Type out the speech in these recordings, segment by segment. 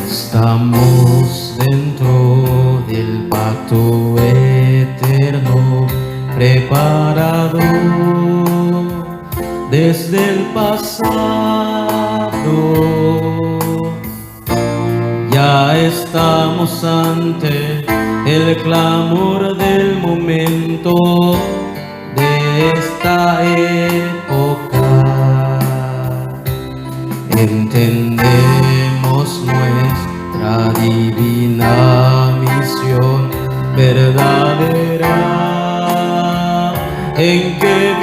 Estamos dentro del pacto eterno preparado desde el pasado. Ya estamos ante el clamor del momento de esta época. Entendemos nuestra divina misión verdadera en que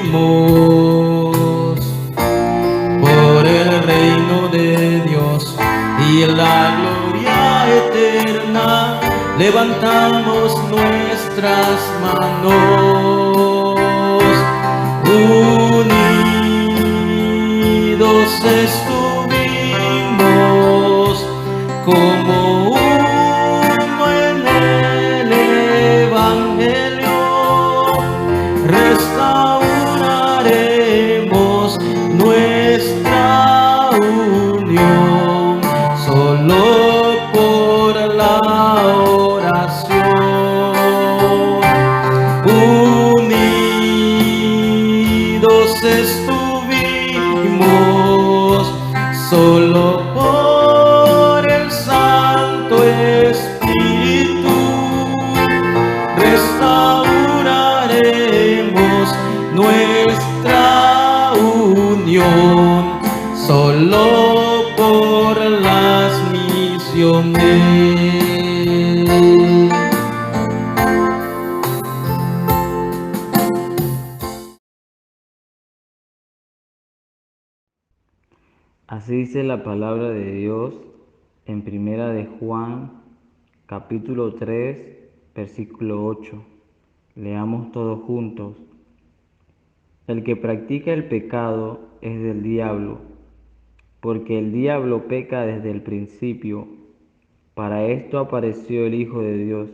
vivimos por el reino de Dios y la gloria eterna. Levantamos nuestras manos, unidos estuvimos como uno en el Evangelio. Restauraremos nuestra unión solo por la oración. Unidos estuvimos solo por el Santo Espíritu. Restauraremos nuestra unión solo por las misiones. Así dice la palabra de Dios en Primera de Juan, capítulo 3, versículo 8. Leamos todos juntos. El que practica el pecado es del diablo, porque el diablo peca desde el principio. Para esto apareció el Hijo de Dios,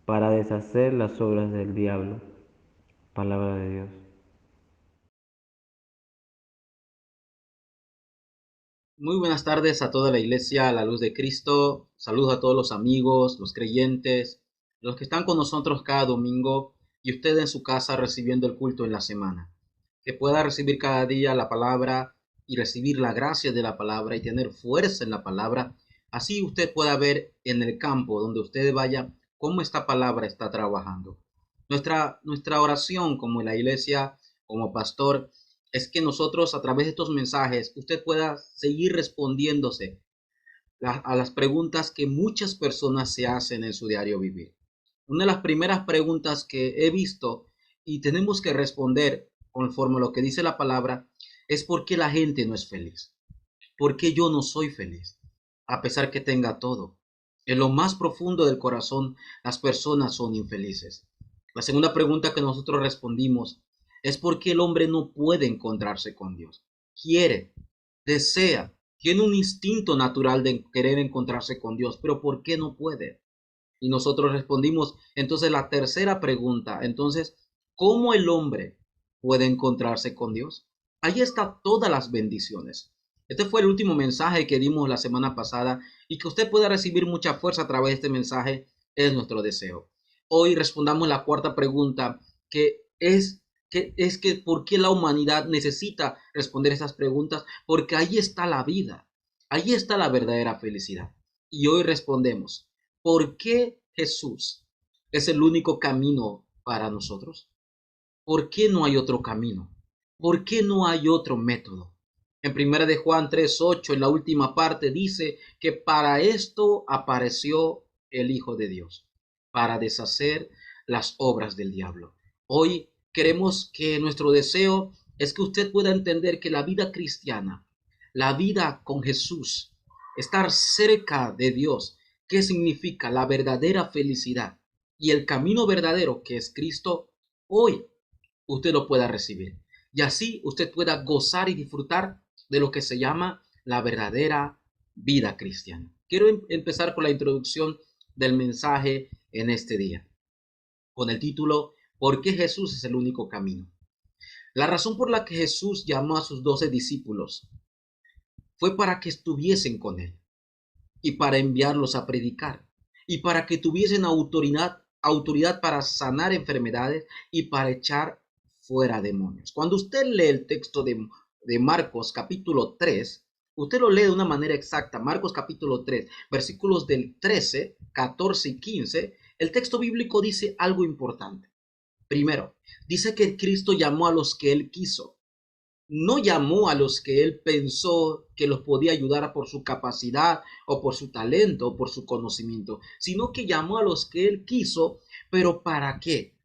para deshacer las obras del diablo. Palabra de Dios. Muy buenas tardes a toda la iglesia, a la luz de Cristo. Saludos a todos los amigos, los creyentes, los que están con nosotros cada domingo y usted en su casa recibiendo el culto en la semana. Que pueda recibir cada día la palabra y recibir la gracia de la palabra y tener fuerza en la palabra. Así usted pueda ver en el campo donde usted vaya cómo esta palabra está trabajando. Nuestra oración como en la iglesia, como pastor, es que nosotros a través de estos mensajes usted pueda seguir respondiéndose a las preguntas que muchas personas se hacen en su diario vivir. Una de las primeras preguntas que he visto y tenemos que responder conforme a lo que dice la palabra es ¿por qué la gente no es feliz? ¿Por qué yo no soy feliz? A pesar que tenga todo. En lo más profundo del corazón, las personas son infelices. La segunda pregunta que nosotros respondimos es por qué el hombre no puede encontrarse con Dios. Quiere, desea, tiene un instinto natural de querer encontrarse con Dios, pero ¿por qué no puede? Y nosotros respondimos, entonces la tercera pregunta, entonces, ¿cómo el hombre puede encontrarse con Dios? Ahí están todas las bendiciones. Este fue el último mensaje que dimos la semana pasada y que usted pueda recibir mucha fuerza a través de este mensaje es nuestro deseo. Hoy respondamos la cuarta pregunta, que es ¿por qué la humanidad necesita responder esas preguntas? Porque ahí está la vida, ahí está la verdadera felicidad. Y hoy respondemos, ¿por qué Jesús es el único camino para nosotros? ¿Por qué no hay otro camino? ¿Por qué no hay otro método? En 1 de Juan 3:8, en la última parte, dice que para esto apareció el Hijo de Dios, para deshacer las obras del diablo. Hoy queremos que nuestro deseo es que usted pueda entender que la vida cristiana, la vida con Jesús, estar cerca de Dios, ¿qué significa? La verdadera felicidad y el camino verdadero que es Cristo, hoy usted lo pueda recibir. Y así usted pueda gozar y disfrutar de lo que se llama la verdadera vida cristiana. Quiero empezar con la introducción del mensaje en este día, con el título ¿Por qué Jesús es el único camino? La razón por la que Jesús llamó a sus 12 discípulos fue para que estuviesen con él y para enviarlos a predicar y para que tuviesen autoridad para sanar enfermedades y para echar fuera demonios. Cuando usted lee el texto de Marcos capítulo 3, usted lo lee de una manera exacta. Marcos capítulo 3, versículos del 13, 14 y 15, el texto bíblico dice algo importante. Primero, dice que Cristo llamó a los que él quiso. No llamó a los que él pensó que los podía ayudar por su capacidad o por su talento o por su conocimiento, sino que llamó a los que él quiso, pero ¿para qué?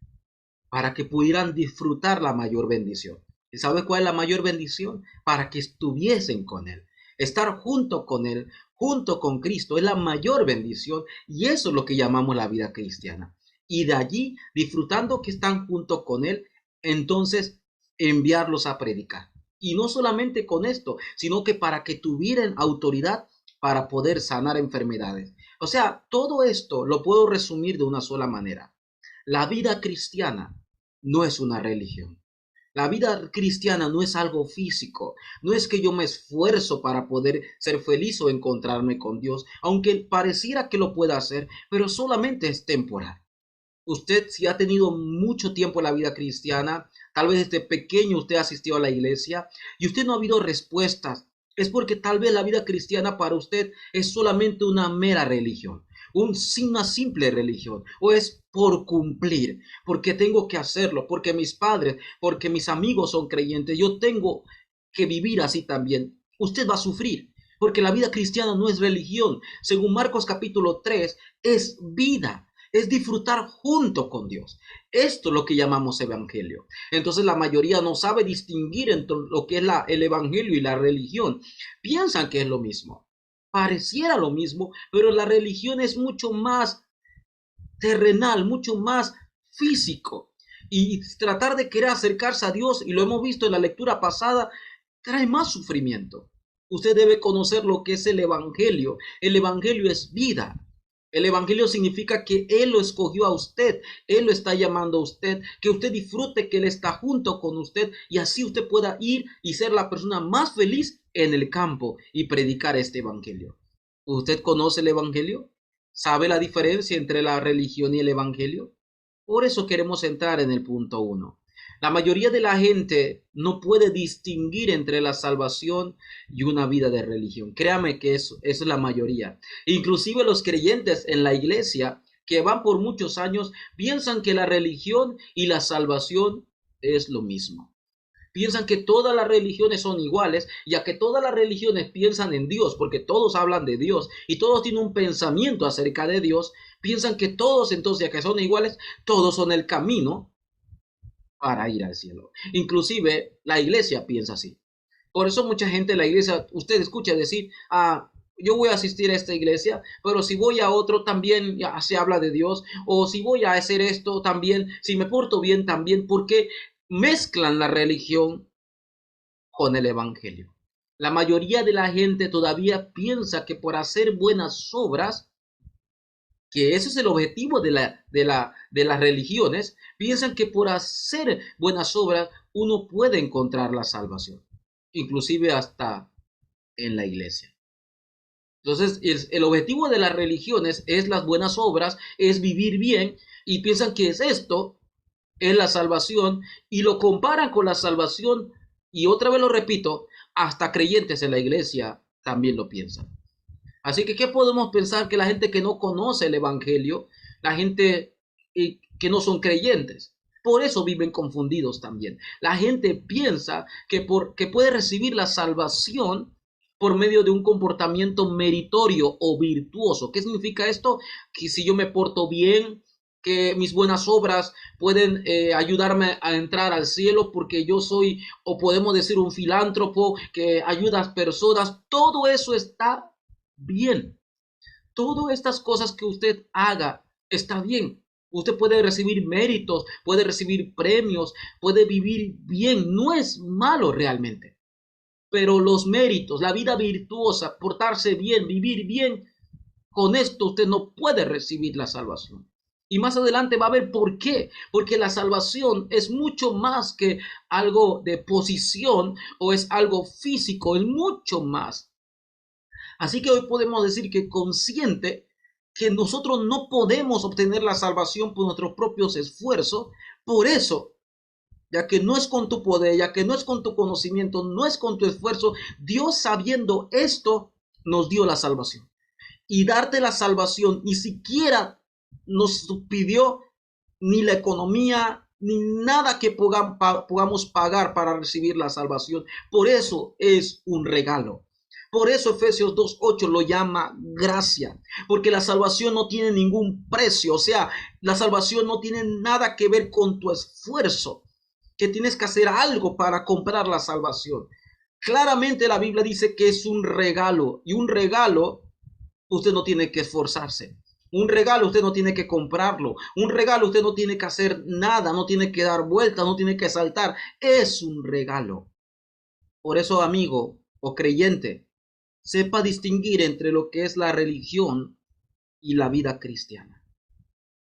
Para que pudieran disfrutar la mayor bendición. ¿Y sabe cuál es la mayor bendición? Para que estuviesen con él. Estar junto con él, junto con Cristo, es la mayor bendición y eso es lo que llamamos la vida cristiana. Y de allí, disfrutando que están junto con él, entonces enviarlos a predicar. Y no solamente con esto, sino que para que tuvieran autoridad para poder sanar enfermedades. O sea, todo esto lo puedo resumir de una sola manera. La vida cristiana no es una religión. La vida cristiana no es algo físico. No es que yo me esfuerzo para poder ser feliz o encontrarme con Dios, aunque pareciera que lo pueda hacer, pero solamente es temporal. Usted, si ha tenido mucho tiempo en la vida cristiana, tal vez desde pequeño usted asistió a la iglesia y usted no ha habido respuestas, es porque tal vez la vida cristiana para usted es solamente una mera religión, una simple religión, o es por cumplir, porque tengo que hacerlo, porque mis padres, porque mis amigos son creyentes, yo tengo que vivir así también. Usted va a sufrir, porque la vida cristiana no es religión. Según Marcos capítulo 3, es vida. Es disfrutar junto con Dios. Esto es lo que llamamos evangelio. Entonces la mayoría no sabe distinguir entre lo que es el evangelio y la religión. Piensan que es lo mismo. Pareciera lo mismo, pero la religión es mucho más terrenal, mucho más físico. Y tratar de querer acercarse a Dios, y lo hemos visto en la lectura pasada, trae más sufrimiento. Usted debe conocer lo que es el evangelio. El evangelio es vida. El evangelio significa que Él lo escogió a usted, Él lo está llamando a usted, que usted disfrute que Él está junto con usted y así usted pueda ir y ser la persona más feliz en el campo y predicar este evangelio. ¿Usted conoce el evangelio? ¿Sabe la diferencia entre la religión y el evangelio? Por eso queremos entrar en el punto 1. La mayoría de la gente no puede distinguir entre la salvación y una vida de religión. Créame que eso es la mayoría. Inclusive los creyentes en la iglesia que van por muchos años piensan que la religión y la salvación es lo mismo. Piensan que todas las religiones son iguales, ya que todas las religiones piensan en Dios, porque todos hablan de Dios y todos tienen un pensamiento acerca de Dios. Piensan que todos entonces, ya que son iguales, todos son el camino para ir al cielo. Inclusive la iglesia piensa así. Por eso mucha gente en la iglesia, usted escucha decir, yo voy a asistir a esta iglesia, pero si voy a otro también ya se habla de Dios, o si voy a hacer esto también, si me porto bien también, porque mezclan la religión con el evangelio. La mayoría de la gente todavía piensa que por hacer buenas obras, que ese es el objetivo de las religiones, piensan que por hacer buenas obras uno puede encontrar la salvación, inclusive hasta en la iglesia. Entonces, el objetivo de las religiones es las buenas obras, es vivir bien, y piensan que es esto, es la salvación, y lo comparan con la salvación, y otra vez lo repito, hasta creyentes en la iglesia también lo piensan. Así que, ¿qué podemos pensar? Que la gente que no conoce el evangelio, la gente que no son creyentes, por eso viven confundidos también. La gente piensa que puede recibir la salvación por medio de un comportamiento meritorio o virtuoso. ¿Qué significa esto? Que si yo me porto bien, que mis buenas obras pueden ayudarme a entrar al cielo porque yo soy, o podemos decir, un filántropo que ayuda a personas. Todo eso está bien. Todas estas cosas que usted haga está bien. Usted puede recibir méritos, puede recibir premios, puede vivir bien. No es malo realmente. pero los méritos, la vida virtuosa, portarse bien, vivir bien, con esto usted no puede recibir la salvación. Y más adelante va a ver por qué. Porque la salvación es mucho más que algo de posición o es algo físico, es mucho más. Así que hoy podemos decir que consciente que nosotros no podemos obtener la salvación por nuestros propios esfuerzos. Por eso, ya que no es con tu poder, ya que no es con tu conocimiento, no es con tu esfuerzo, Dios sabiendo esto nos dio la salvación. Y darte la salvación ni siquiera nos pidió ni la economía ni nada que podamos pagar para recibir la salvación. Por eso es un regalo. Por eso Efesios 2:8 lo llama gracia, porque la salvación no tiene ningún precio, o sea, la salvación no tiene nada que ver con tu esfuerzo, que tienes que hacer algo para comprar la salvación. Claramente la Biblia dice que es un regalo, y un regalo usted no tiene que esforzarse. Un regalo usted no tiene que comprarlo. Un regalo usted no tiene que hacer nada, no tiene que dar vueltas, no tiene que saltar. Es un regalo. Por eso, amigo o creyente, sepa distinguir entre lo que es la religión y la vida cristiana.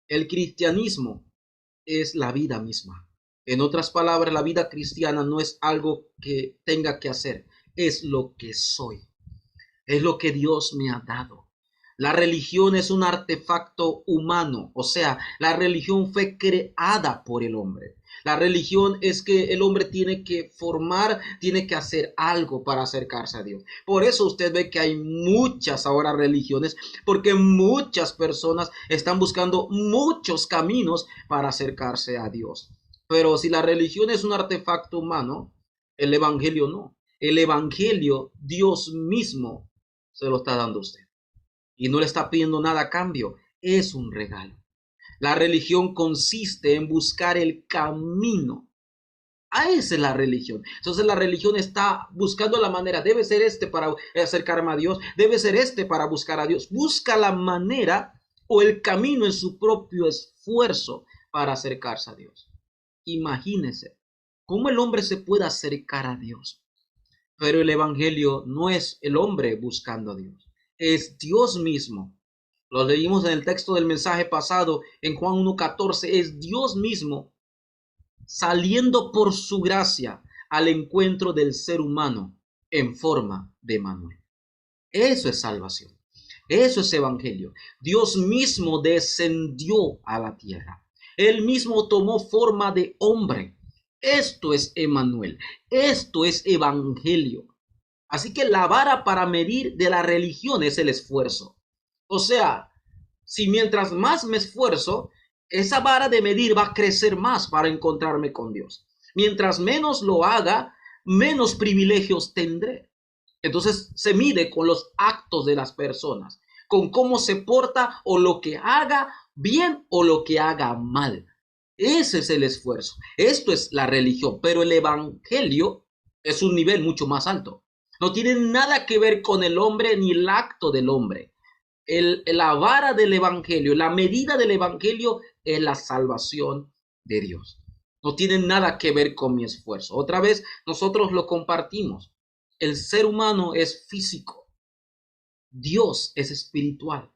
El cristianismo es la vida misma. En otras palabras, la vida cristiana no es algo que tenga que hacer, es lo que soy. Es lo que Dios me ha dado. La religión es un artefacto humano, o sea, la religión fue creada por el hombre. La religión es que el hombre tiene que formar, tiene que hacer algo para acercarse a Dios. Por eso usted ve que hay muchas ahora religiones, porque muchas personas están buscando muchos caminos para acercarse a Dios. Pero si la religión es un artefacto humano, el evangelio no. El evangelio, Dios mismo se lo está dando a usted. Y no le está pidiendo nada a cambio. Es un regalo. La religión consiste en buscar el camino. A esa es la religión. Entonces la religión está buscando la manera. Debe ser este para acercarme a Dios. Debe ser este para buscar a Dios. Busca la manera o el camino en su propio esfuerzo para acercarse a Dios. Imagínese cómo el hombre se puede acercar a Dios. Pero el evangelio no es el hombre buscando a Dios. Es Dios mismo. Lo leímos en el texto del mensaje pasado, en Juan 1:14, es Dios mismo saliendo por su gracia al encuentro del ser humano en forma de Manuel. Eso es salvación. Eso es evangelio. Dios mismo descendió a la tierra. Él mismo tomó forma de hombre. Esto es Emmanuel. Esto es evangelio. Así que la vara para medir de la religión es el esfuerzo. O sea, si mientras más me esfuerzo, esa vara de medir va a crecer más para encontrarme con Dios. Mientras menos lo haga, menos privilegios tendré. Entonces se mide con los actos de las personas, con cómo se porta o lo que haga bien o lo que haga mal. Ese es el esfuerzo. Esto es la religión, pero el evangelio es un nivel mucho más alto. No tiene nada que ver con el hombre ni el acto del hombre. La vara del evangelio, la medida del evangelio es la salvación de Dios. No tiene nada que ver con mi esfuerzo. Otra vez, nosotros lo compartimos. El ser humano es físico. Dios es espiritual.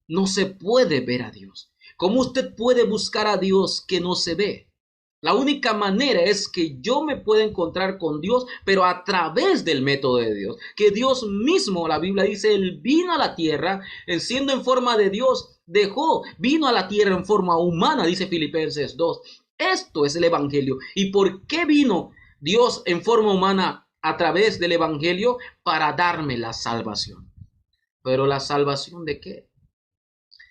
No se puede ver a Dios. ¿Cómo usted puede buscar a Dios que no se ve? La única manera es que yo me pueda encontrar con Dios, pero a través del método de Dios. Que Dios mismo, la Biblia dice, Él vino a la tierra, siendo en forma de Dios, vino a la tierra en forma humana, dice Filipenses 2. Esto es el evangelio. ¿Y por qué vino Dios en forma humana a través del evangelio? Para darme la salvación. Pero ¿la salvación de qué?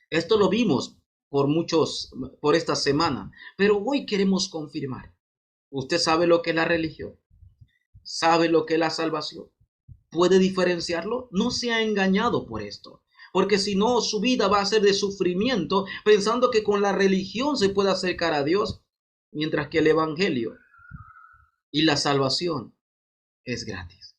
Esto lo vimos por esta semana, pero hoy queremos confirmar. ¿Usted sabe lo que es la religión? ¿Sabe lo que es la salvación? ¿Puede diferenciarlo? No sea engañado por esto, porque si no, su vida va a ser de sufrimiento, pensando que con la religión se puede acercar a Dios, mientras que el evangelio y la salvación es gratis.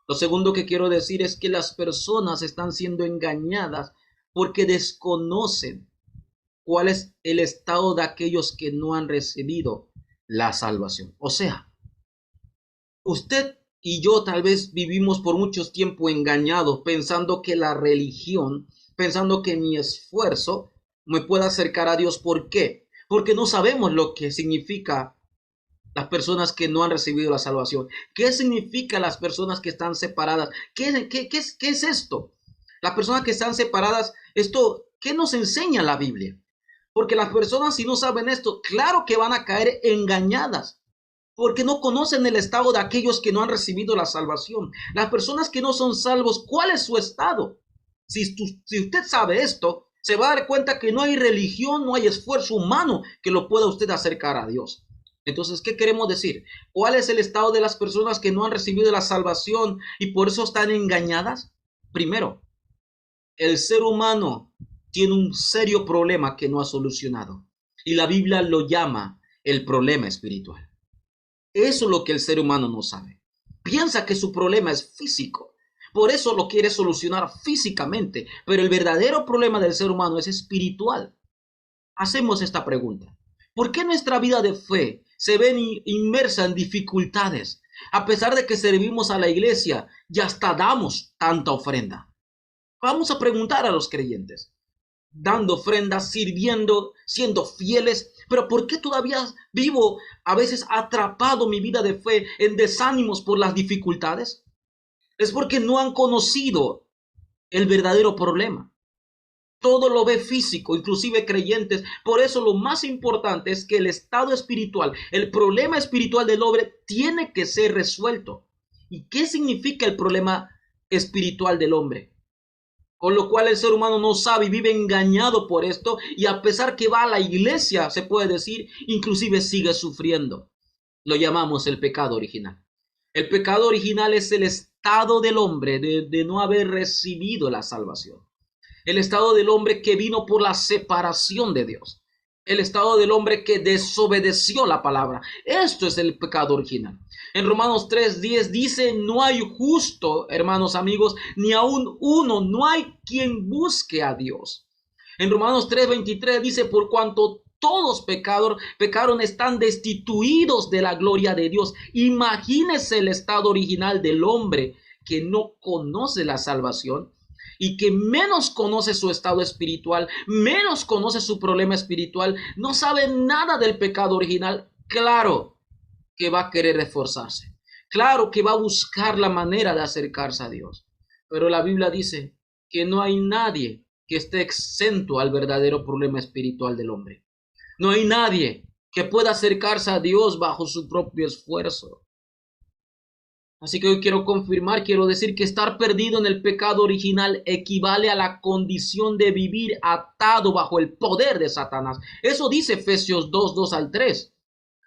Lo segundo que quiero decir es que las personas están siendo engañadas porque desconocen cuál es el estado de aquellos que no han recibido la salvación. O sea, usted y yo tal vez vivimos por mucho tiempo engañados, pensando que la religión, pensando que mi esfuerzo me puede acercar a Dios. ¿Por qué? Porque no sabemos lo que significa las personas que no han recibido la salvación. ¿Qué significa las personas que están separadas? ¿Qué es esto? Las personas que están separadas, esto, ¿qué nos enseña la Biblia? Porque las personas, si no saben esto, claro que van a caer engañadas, porque no conocen el estado de aquellos que no han recibido la salvación. Las personas que no son salvos, ¿cuál es su estado? Si usted sabe esto, se va a dar cuenta que no hay religión, no hay esfuerzo humano que lo pueda usted acercar a Dios. Entonces, ¿qué queremos decir? ¿Cuál es el estado de las personas que no han recibido la salvación y por eso están engañadas? Primero, el ser humano tiene un serio problema que no ha solucionado y la Biblia lo llama el problema espiritual. Eso es lo que el ser humano no sabe. Piensa que su problema es físico, por eso lo quiere solucionar físicamente, pero el verdadero problema del ser humano es espiritual. Hacemos esta pregunta: ¿por qué nuestra vida de fe se ve inmersa en dificultades, a pesar de que servimos a la iglesia y hasta damos tanta ofrenda? Vamos a preguntar a los creyentes, dando ofrendas, sirviendo, siendo fieles, pero ¿por qué todavía vivo a veces atrapado mi vida de fe en desánimos por las dificultades? Es porque no han conocido el verdadero problema. Todo lo ve físico, inclusive creyentes. Por eso lo más importante es que el estado espiritual, el problema espiritual del hombre tiene que ser resuelto. ¿Y qué significa el problema espiritual del hombre? Con lo cual el ser humano no sabe y vive engañado por esto, y a pesar que va a la iglesia, se puede decir, inclusive sigue sufriendo. Lo llamamos el pecado original. El pecado original es el estado del hombre de no haber recibido la salvación. El estado del hombre que vino por la separación de Dios. El estado del hombre que desobedeció la palabra. Esto es el pecado original. En Romanos 3:10 dice: no hay justo, hermanos amigos, ni aún uno, no hay quien busque a Dios. En Romanos 3:23 dice: por cuanto todos pecaron, están destituidos de la gloria de Dios. Imagínese el estado original del hombre que no conoce la salvación y que menos conoce su estado espiritual, menos conoce su problema espiritual, no sabe nada del pecado original. Claro que va a querer esforzarse, claro que va a buscar la manera de acercarse a Dios, pero la Biblia dice que no hay nadie que esté exento al verdadero problema espiritual del hombre. No hay nadie que pueda acercarse a Dios bajo su propio esfuerzo. Así que hoy quiero decir que estar perdido en el pecado original equivale a la condición de vivir atado bajo el poder de Satanás. Eso dice Efesios 2:2-3.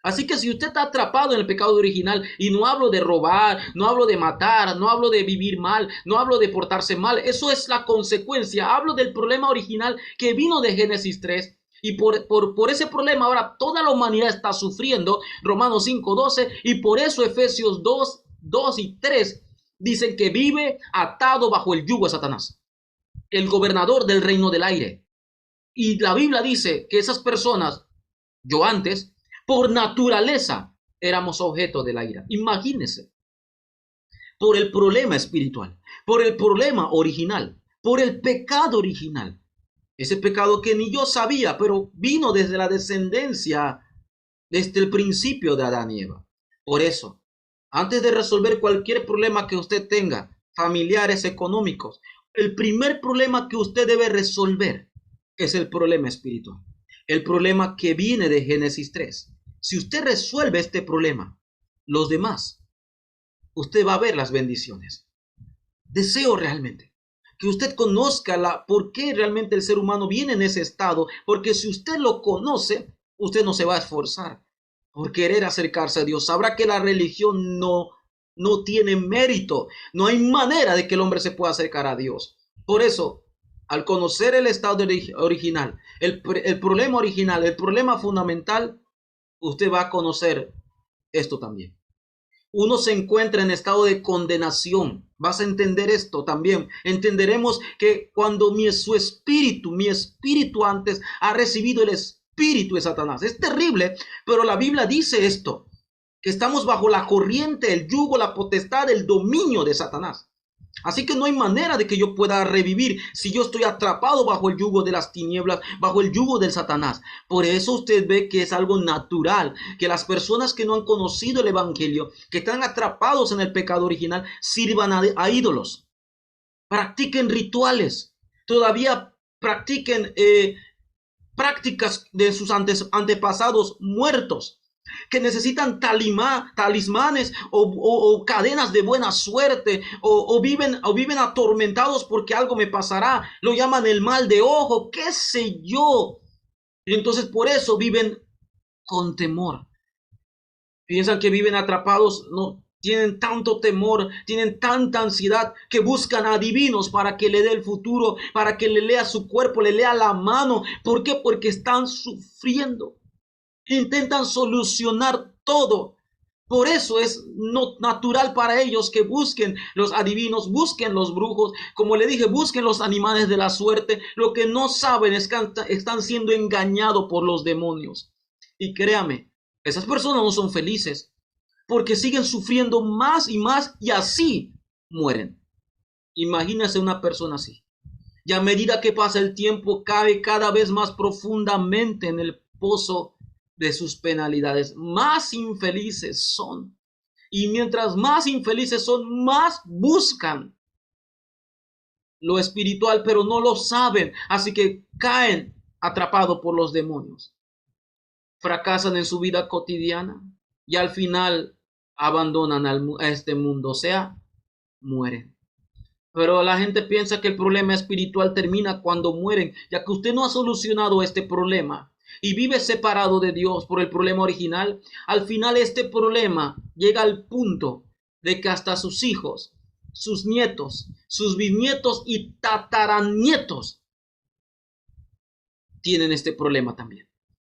Así que si usted está atrapado en el pecado original, y no hablo de robar, no hablo de matar, no hablo de vivir mal, no hablo de portarse mal, eso es la consecuencia. Hablo del problema original que vino de Génesis 3. Y por ese problema ahora toda la humanidad está sufriendo, Romanos 5:12, y por eso Efesios 2:2-3 dicen que vive atado bajo el yugo de Satanás, el gobernador del reino del aire. Y la Biblia dice que esas personas, yo antes, por naturaleza, éramos objeto de la ira. Imagínense, por el problema espiritual, por el problema original, por el pecado original. Ese pecado que ni yo sabía, pero vino desde la descendencia, desde el principio de Adán y Eva. Por eso, antes de resolver cualquier problema que usted tenga, familiares, económicos, el primer problema que usted debe resolver es el problema espiritual. El problema que viene de Génesis 3. Si usted resuelve este problema, los demás, usted va a ver las bendiciones. Deseo realmente que usted conozca por qué realmente el ser humano viene en ese estado, porque si usted lo conoce, usted no se va a esforzar por querer acercarse a Dios. Sabrá que la religión no tiene mérito, no hay manera de que el hombre se pueda acercar a Dios. Por eso, al conocer el estado original, el problema original, el problema fundamental, usted va a conocer esto también. Uno se encuentra en estado de condenación. Vas a entender esto también. Entenderemos que cuando mi espíritu antes ha recibido el espíritu de Satanás. Es terrible, pero la Biblia dice esto. que estamos bajo la corriente, el yugo, la potestad, el dominio de Satanás. Así que no hay manera de que yo pueda revivir si yo estoy atrapado bajo el yugo de las tinieblas, bajo el yugo del Satanás. Por eso usted ve que es algo natural que las personas que no han conocido el evangelio, que están atrapados en el pecado original, sirvan a ídolos, practiquen rituales, todavía practiquen prácticas de sus antepasados muertos, que necesitan talismanes o cadenas de buena suerte, o viven atormentados porque algo me pasará, lo llaman el mal de ojo, qué sé yo. Y entonces por eso viven con temor. Piensan que viven atrapados, no tienen tanto temor, tienen tanta ansiedad que buscan a adivinos para que le dé el futuro, para que le lea su cuerpo, le lea la mano. ¿Por qué? Porque están sufriendo. Intentan solucionar todo. Por eso es no natural para ellos que busquen los adivinos, busquen los brujos, como le dije, busquen los animales de la suerte. Lo que no saben es que están siendo engañados por los demonios. Y créame, esas personas no son felices porque siguen sufriendo más y así mueren. Imagínese una persona así. Y a medida que pasa el tiempo, cae cada vez más profundamente en el pozo de sus penalidades. Más infelices son. Y mientras más infelices son, más buscan lo espiritual, pero no lo saben. Así que caen atrapados por los demonios. Fracasan en su vida cotidiana y al final abandonan a este mundo, o sea, mueren. Pero la gente piensa que el problema espiritual termina cuando mueren, ya que usted no ha solucionado este problema y vive separado de Dios por el problema original. Al final este problema llega al punto de que hasta sus hijos, sus nietos, sus bisnietos y tataranietos tienen este problema también.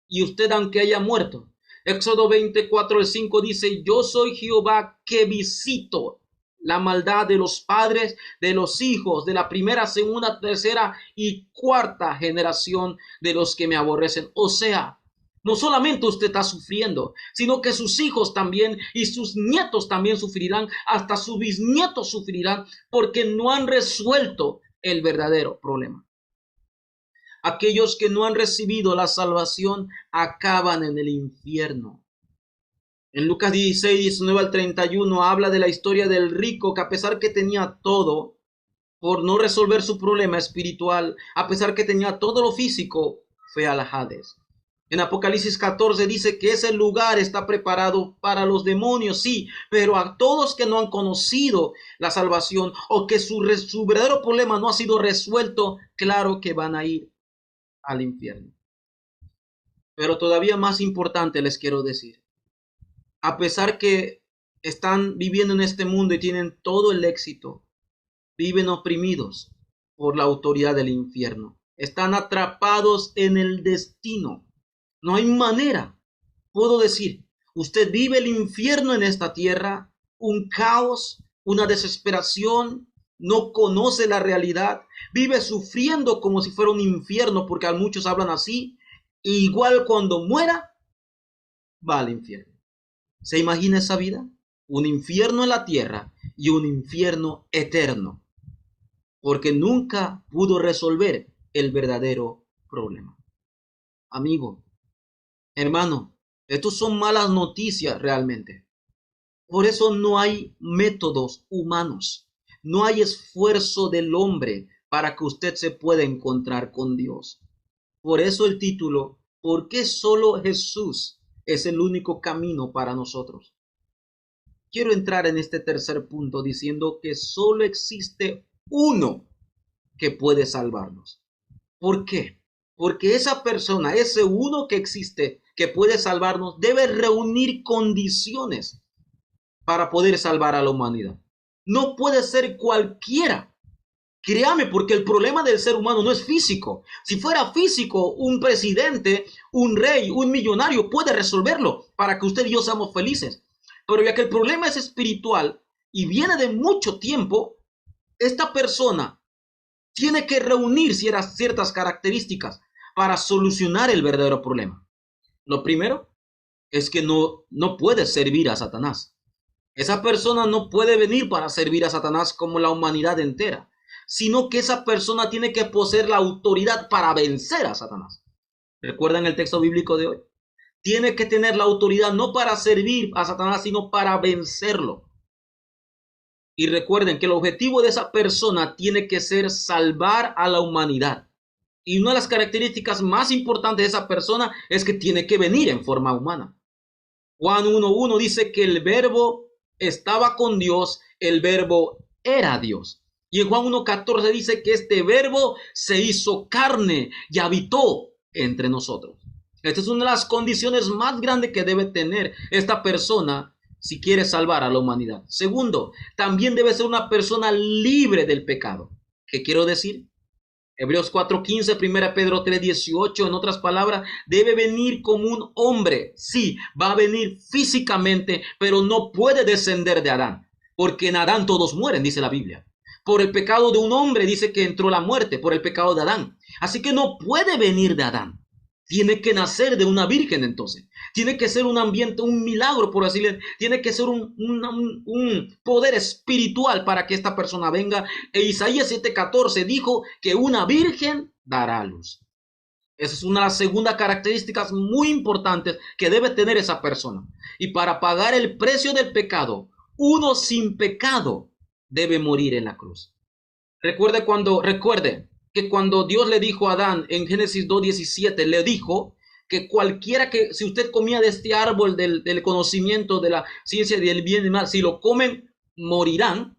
Y usted, aunque haya muerto, Éxodo 24, el 5 dice: yo soy Jehová que visito la maldad de los padres, de los hijos, de la primera, segunda, tercera y cuarta generación de los que me aborrecen. O sea, no solamente usted está sufriendo, sino que sus hijos también y sus nietos también sufrirán, hasta sus bisnietos sufrirán, porque no han resuelto el verdadero problema. Aquellos que no han recibido la salvación acaban en el infierno. En Lucas 16, 19 al 31 habla de la historia del rico que, a pesar que tenía todo, por no resolver su problema espiritual, a pesar que tenía todo lo físico, fue al Hades. En Apocalipsis 14 dice que ese lugar está preparado para los demonios, sí, pero a todos que no han conocido la salvación o que su verdadero problema no ha sido resuelto, claro que van a ir al infierno. Pero todavía más importante les quiero decir, a pesar que están viviendo en este mundo y tienen todo el éxito, viven oprimidos por la autoridad del infierno. Están atrapados en el destino. No hay manera. Puedo decir, usted vive el infierno en esta tierra, un caos, una desesperación, no conoce la realidad, vive sufriendo como si fuera un infierno, porque a muchos hablan así, e igual cuando muera, va al infierno. ¿Se imagina esa vida? Un infierno en la tierra y un infierno eterno, porque nunca pudo resolver el verdadero problema. Amigo, hermano, estos son malas noticias realmente. Por eso no hay métodos humanos, no hay esfuerzo del hombre para que usted se pueda encontrar con Dios. Por eso el título, ¿por qué solo Jesús es el único camino para nosotros? Quiero entrar en este tercer punto diciendo que solo existe uno que puede salvarnos. ¿Por qué? Porque esa persona, ese uno que existe, que puede salvarnos, debe reunir condiciones para poder salvar a la humanidad. No puede ser cualquiera. Créame, porque el problema del ser humano no es físico. Si fuera físico, un presidente, un rey, un millonario puede resolverlo para que usted y yo seamos felices. Pero ya que el problema es espiritual y viene de mucho tiempo, esta persona tiene que reunir ciertas características para solucionar el verdadero problema. Lo primero, es que no puede servir a Satanás. Esa persona no puede venir para servir a Satanás como la humanidad entera, sino que esa persona tiene que poseer la autoridad para vencer a Satanás. ¿Recuerdan el texto bíblico de hoy? Tiene que tener la autoridad no para servir a Satanás, sino para vencerlo. Y recuerden que el objetivo de esa persona tiene que ser salvar a la humanidad. Y una de las características más importantes de esa persona es que tiene que venir en forma humana. Juan 1:1 dice que el verbo estaba con Dios, el verbo era Dios. Y en Juan 1:14 dice que este verbo se hizo carne y habitó entre nosotros. Esta es una de las condiciones más grandes que debe tener esta persona si quiere salvar a la humanidad. Segundo, también debe ser una persona libre del pecado. ¿Qué quiero decir? Hebreos 4:15, 1 Pedro 3:18, en otras palabras, debe venir como un hombre. Sí, va a venir físicamente, pero no puede descender de Adán, porque en Adán todos mueren, dice la Biblia. Por el pecado de un hombre dice que entró la muerte, por el pecado de Adán. Así que no puede venir de Adán. Tiene que nacer de una virgen entonces. Tiene que ser un ambiente, un milagro, por así decirlo. Tiene que ser un poder espiritual para que esta persona venga. E Isaías 7:14 dijo que una virgen dará a luz. Esa es una de las segundas características muy importantes que debe tener esa persona. Y para pagar el precio del pecado, uno sin pecado debe morir en la cruz. Recuerde que cuando Dios le dijo a Adán en Génesis 2:17, le dijo que cualquiera que, si usted comía de este árbol del conocimiento de la ciencia y del bien y mal, si lo comen, morirán.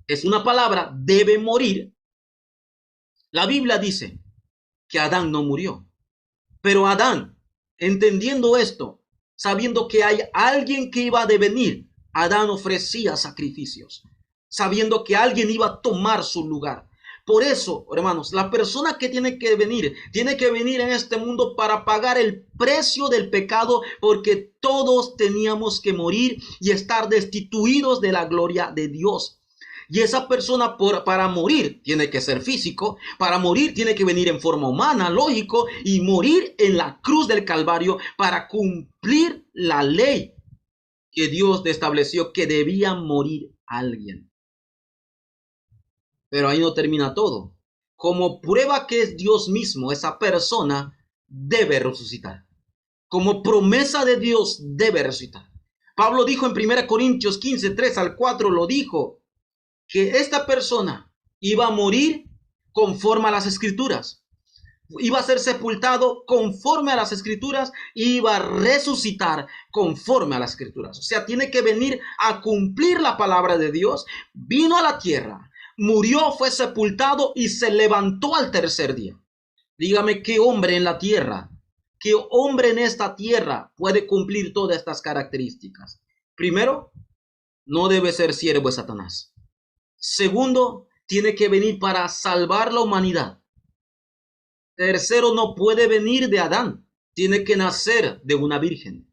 Es una palabra, debe morir. La Biblia dice que Adán no murió. Pero Adán, entendiendo esto, sabiendo que hay alguien que iba a devenir, Adán ofrecía sacrificios, sabiendo que alguien iba a tomar su lugar. Por eso, hermanos, la persona que tiene que venir en este mundo para pagar el precio del pecado, porque todos teníamos que morir y estar destituidos de la gloria de Dios. Y esa persona para morir tiene que ser físico, para morir tiene que venir en forma humana, lógico, y morir en la cruz del Calvario para cumplir la ley que Dios estableció que debía morir alguien. Pero ahí no termina todo. Como prueba que es Dios mismo, esa persona debe resucitar. Como promesa de Dios debe resucitar. Pablo dijo en 1 Corintios 15, 3-4, lo dijo, que esta persona iba a morir conforme a las Escrituras. Iba a ser sepultado conforme a las Escrituras y iba a resucitar conforme a las Escrituras. O sea, tiene que venir a cumplir la palabra de Dios. Vino a la tierra, murió, fue sepultado y se levantó al tercer día. Dígame, ¿qué hombre en la tierra, qué hombre en esta tierra puede cumplir todas estas características? Primero, no debe ser siervo de Satanás. Segundo, tiene que venir para salvar la humanidad. Tercero, no puede venir de Adán. Tiene que nacer de una virgen.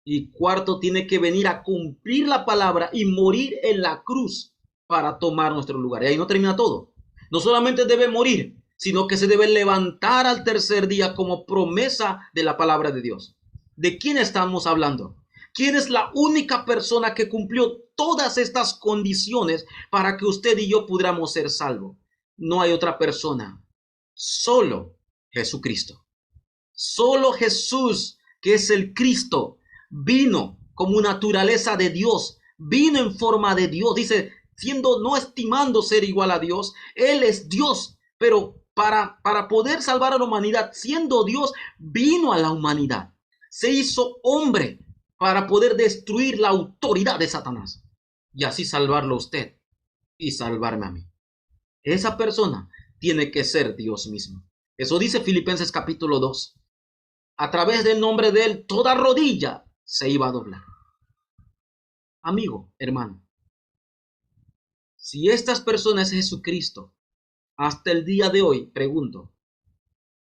Y cuarto, tiene que venir a cumplir la palabra y morir en la cruz para tomar nuestro lugar. Y ahí no termina todo. No solamente debe morir, sino que se debe levantar al tercer día como promesa de la palabra de Dios. ¿De quién estamos hablando? ¿Quién es la única persona que cumplió todas estas condiciones para que usted y yo pudiéramos ser salvos? No hay otra persona. Solo Jesucristo. Solo Jesús, que es el Cristo, vino como naturaleza de Dios, vino en forma de Dios. Dice, no estimando ser igual a Dios, Él es Dios, pero para poder salvar a la humanidad, siendo Dios, vino a la humanidad. Se hizo hombre para poder destruir la autoridad de Satanás y así salvarlo a usted y salvarme a mí. Esa persona tiene que ser Dios mismo. Eso dice Filipenses capítulo 2. A través del nombre de Él, toda rodilla se iba a doblar. Amigo, hermano, si estas personas es Jesucristo, hasta el día de hoy, pregunto,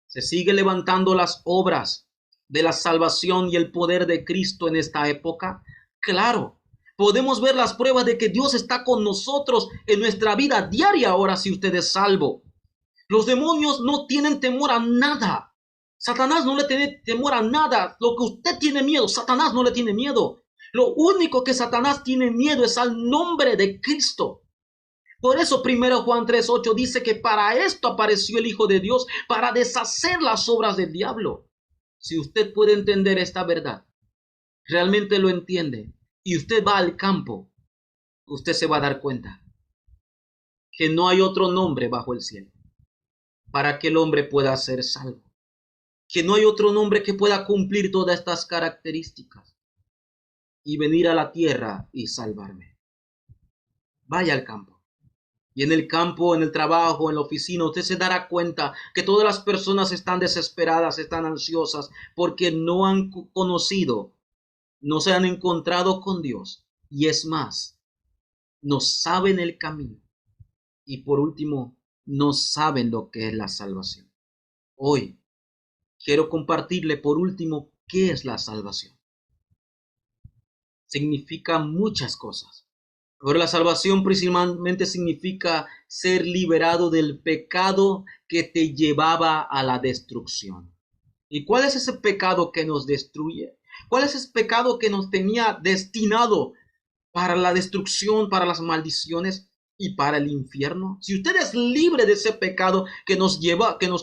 ¿se sigue levantando las obras de la salvación y el poder de Cristo en esta época? Claro, podemos ver las pruebas de que Dios está con nosotros en nuestra vida diaria ahora si usted es salvo. Los demonios no tienen temor a nada. Satanás no le tiene temor a nada. Lo que usted tiene miedo, Satanás no le tiene miedo. Lo único que Satanás tiene miedo es al nombre de Cristo. Por eso 1 Juan 3:8 dice que para esto apareció el Hijo de Dios, para deshacer las obras del diablo. Si usted puede entender esta verdad, realmente lo entiende, y usted va al campo, usted se va a dar cuenta que no hay otro nombre bajo el cielo para que el hombre pueda ser salvo. Que no hay otro nombre que pueda cumplir todas estas características y venir a la tierra y salvarme. Vaya al campo. Y en el campo, en el trabajo, en la oficina, usted se dará cuenta que todas las personas están desesperadas, están ansiosas, porque no han conocido, no se han encontrado con Dios. Y es más, no saben el camino. Y por último, no saben lo que es la salvación. Hoy quiero compartirle por último qué es la salvación. Significa muchas cosas. Pero la salvación principalmente significa ser liberado del pecado que te llevaba a la destrucción. ¿Y cuál es ese pecado que nos destruye? ¿Cuál es ese pecado que nos tenía destinado para la destrucción, para las maldiciones y para el infierno? Si usted es libre de ese pecado que nos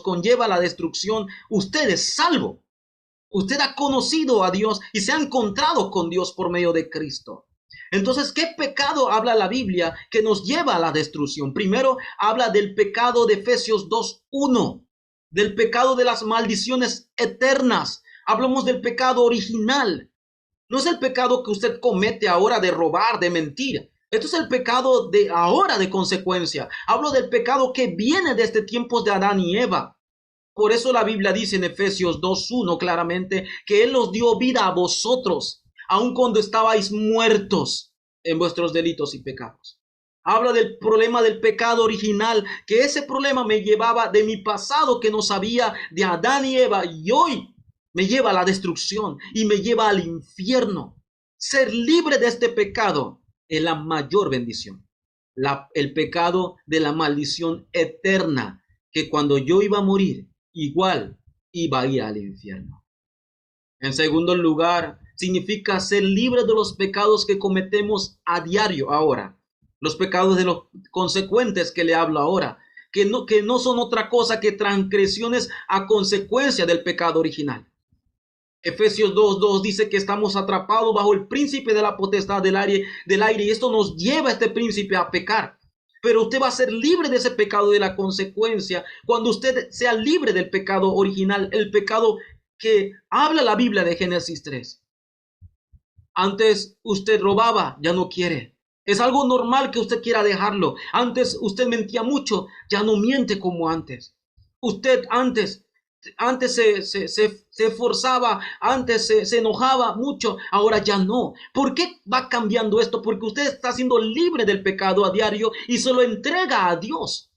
conlleva a la destrucción, usted es salvo. Usted ha conocido a Dios y se ha encontrado con Dios por medio de Cristo. Entonces, ¿qué pecado habla la Biblia que nos lleva a la destrucción? Primero, habla del pecado de Efesios 2:1, del pecado de las maldiciones eternas. Hablamos del pecado original. No es el pecado que usted comete ahora de robar, de mentir. Esto es el pecado de ahora de consecuencia. Hablo del pecado que viene desde tiempos de Adán y Eva. Por eso la Biblia dice en Efesios 2:1 claramente que Él os dio vida a vosotros, aun cuando estabais muertos en vuestros delitos y pecados. Habla del problema del pecado original, que ese problema me llevaba de mi pasado que no sabía, de Adán y Eva, y hoy me lleva a la destrucción y me lleva al infierno. Ser libre de este pecado es la mayor bendición. El pecado de la maldición eterna, que cuando yo iba a morir, igual iba a ir al infierno. En segundo lugar, significa ser libre de los pecados que cometemos a diario ahora. Los pecados de los consecuentes que le hablo ahora, que no son otra cosa que transgresiones a consecuencia del pecado original. Efesios 2:2 dice que estamos atrapados bajo el príncipe de la potestad del aire, y esto nos lleva a este príncipe a pecar. Pero usted va a ser libre de ese pecado de la consecuencia cuando usted sea libre del pecado original, el pecado que habla la Biblia de Génesis 3. Antes usted robaba, ya no quiere. Es algo normal que usted quiera dejarlo. Antes usted mentía mucho, ya no miente como antes. Usted antes se esforzaba, antes se enojaba mucho, ahora ya no. ¿Por qué va cambiando esto? Porque usted está siendo libre del pecado a diario y se lo entrega a Dios,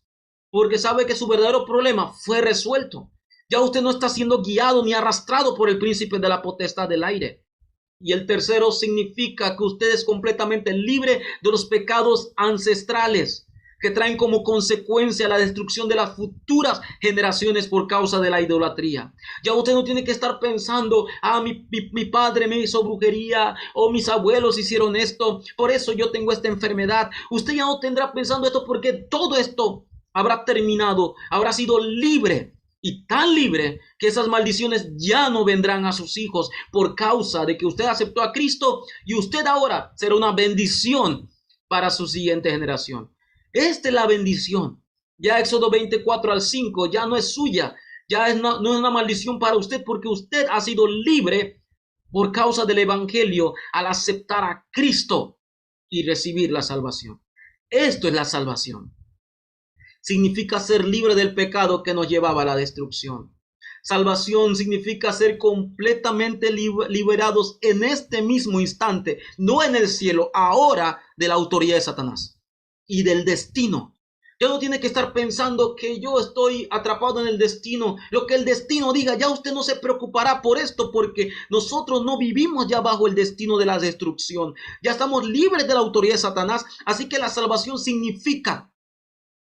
porque sabe que su verdadero problema fue resuelto. Ya usted no está siendo guiado ni arrastrado por el príncipe de la potestad del aire. Y el tercero significa que usted es completamente libre de los pecados ancestrales que traen como consecuencia la destrucción de las futuras generaciones por causa de la idolatría. Ya usted no tiene que estar pensando, mi padre me hizo brujería, o mis abuelos hicieron esto, por eso yo tengo esta enfermedad. Usted ya no tendrá pensando esto, porque todo esto habrá terminado, habrá sido libre, y tan libre que esas maldiciones ya no vendrán a sus hijos por causa de que usted aceptó a Cristo, y usted ahora será una bendición para su siguiente generación. Esta es la bendición. Ya Éxodo 24:5 ya no es suya, ya no es una maldición para usted, porque usted ha sido libre por causa del evangelio al aceptar a Cristo y recibir la salvación. Esto es la salvación. Significa ser libre del pecado que nos llevaba a la destrucción. Salvación significa ser completamente liberados en este mismo instante, no en el cielo, ahora, de la autoridad de Satanás y del destino. Ya no tiene que estar pensando que yo estoy atrapado en el destino. Lo que el destino diga, ya usted no se preocupará por esto, porque nosotros no vivimos ya bajo el destino de la destrucción. Ya estamos libres de la autoridad de Satanás. Así que la salvación significa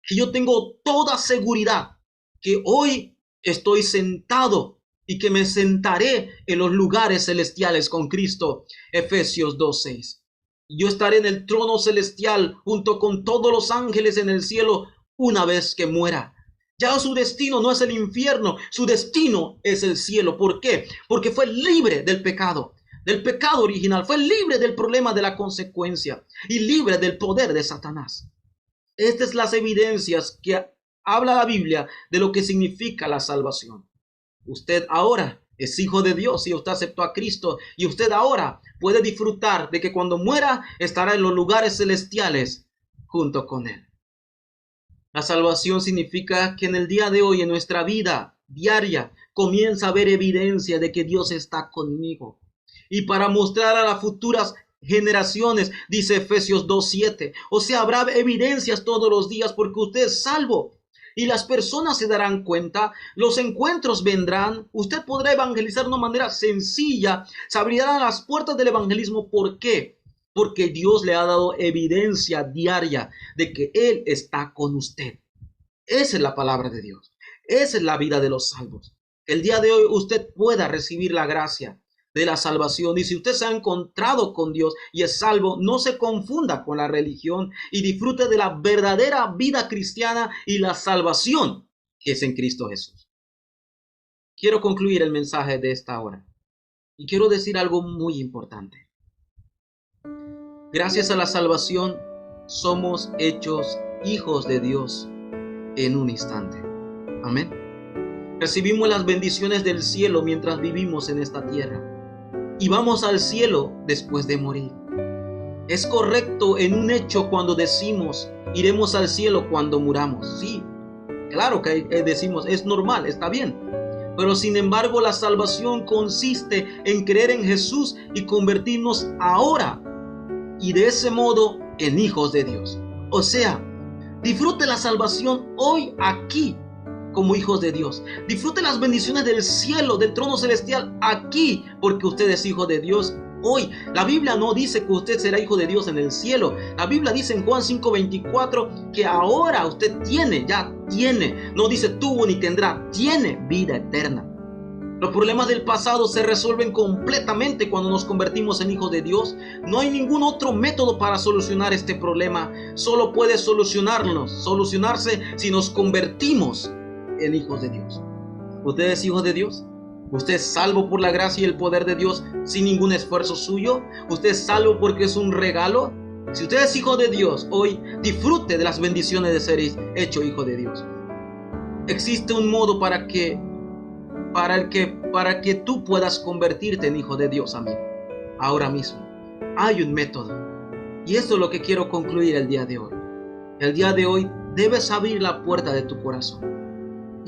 que yo tengo toda seguridad que hoy estoy sentado y que me sentaré en los lugares celestiales con Cristo. Efesios 2:6. Yo estaré en el trono celestial junto con todos los ángeles en el cielo una vez que muera. Ya su destino no es el infierno, su destino es el cielo. ¿Por qué? Porque fue libre del pecado original, fue libre del problema de la consecuencia y libre del poder de Satanás. Estas son las evidencias que habla la Biblia de lo que significa la salvación. Usted ahora es hijo de Dios y usted aceptó a Cristo, y usted ahora puede disfrutar de que cuando muera estará en los lugares celestiales junto con Él. La salvación significa que en el día de hoy, en nuestra vida diaria, comienza a haber evidencia de que Dios está conmigo. Y para mostrar a las futuras generaciones, dice Efesios 2:7, o sea, habrá evidencias todos los días porque usted es salvo. Y las personas se darán cuenta, los encuentros vendrán, usted podrá evangelizar de una manera sencilla, se abrirán las puertas del evangelismo. ¿Por qué? Porque Dios le ha dado evidencia diaria de que Él está con usted. Esa es la palabra de Dios. Esa es la vida de los salvos. El día de hoy usted pueda recibir la gracia de la salvación. Y si usted se ha encontrado con Dios y es salvo, no se confunda con la religión y disfrute de la verdadera vida cristiana y la salvación que es en Cristo Jesús. Quiero concluir el mensaje de esta hora y quiero decir algo muy importante. Gracias a la salvación somos hechos hijos de Dios en un instante. Amén. Recibimos las bendiciones del cielo mientras vivimos en esta tierra. Y vamos al cielo después de morir. Es correcto en un hecho cuando decimos iremos al cielo cuando muramos. Sí, claro que decimos es normal, está bien. Pero sin embargo la salvación consiste en creer en Jesús y convertirnos ahora y de ese modo en hijos de Dios. O sea, disfrute la salvación hoy aquí como hijos de Dios. Disfrute las bendiciones del cielo, del trono celestial aquí, porque usted es hijo de Dios hoy. La Biblia no dice que usted será hijo de Dios en el cielo. La Biblia dice en Juan 5:24 que ahora usted ya tiene, no dice tuvo ni tendrá, tiene vida eterna. Los problemas del pasado se resuelven completamente cuando nos convertimos en hijos de Dios. No hay ningún otro método para solucionar este problema. Solo puede solucionarse si nos convertimos en hijos de Dios. ¿Usted es hijo de Dios? ¿Usted es salvo por la gracia y el poder de Dios sin ningún esfuerzo suyo? ¿Usted es salvo porque es un regalo? Si usted es hijo de Dios, hoy disfrute de las bendiciones de ser hecho hijo de Dios. Existe un modo para que tú puedas convertirte en hijo de Dios, amigo. Ahora mismo hay un método. Y esto es lo que quiero concluir el día de hoy. El día de hoy debes abrir la puerta de tu corazón.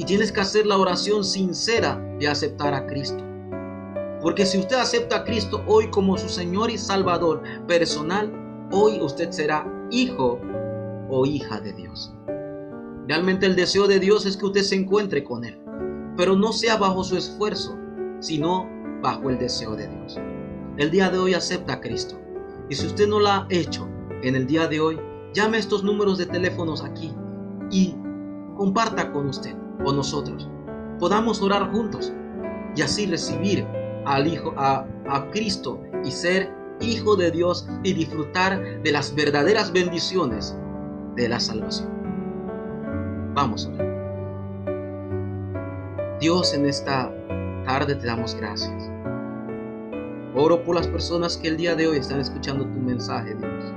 Y tienes que hacer la oración sincera de aceptar a Cristo. Porque si usted acepta a Cristo hoy como su Señor y Salvador personal, hoy usted será hijo o hija de Dios. Realmente el deseo de Dios es que usted se encuentre con Él, pero no sea bajo su esfuerzo, sino bajo el deseo de Dios. El día de hoy acepta a Cristo. Y si usted no lo ha hecho en el día de hoy, llame a estos números de teléfonos aquí y comparta con usted o nosotros. Podamos orar juntos y así recibir a Cristo y ser hijo de Dios y disfrutar de las verdaderas bendiciones de la salvación. Vamos a orar. Dios, en esta tarde te damos gracias. Oro por las personas que el día de hoy están escuchando tu mensaje, Dios.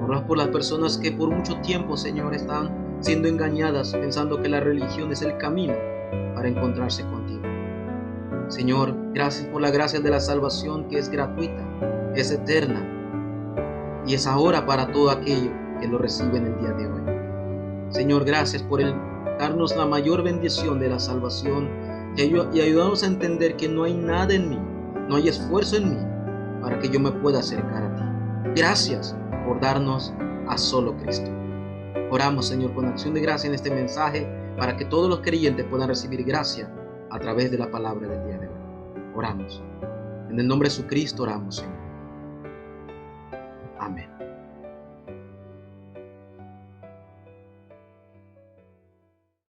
Oro por las personas que por mucho tiempo, Señor, están siendo engañadas pensando que la religión es el camino para encontrarse contigo. Señor, gracias por la gracia de la salvación que es gratuita, es eterna y es ahora para todo aquello que lo reciben el día de hoy. Señor, gracias por darnos la mayor bendición de la salvación y ayudarnos a entender que no hay nada en mí, no hay esfuerzo en mí para que yo me pueda acercar a ti. Gracias por darnos a solo Cristo. Oramos, Señor, con acción de gracia en este mensaje para que todos los creyentes puedan recibir gracia a través de la palabra del día de hoy. Oramos. En el nombre de Jesucristo oramos, Señor. Amén.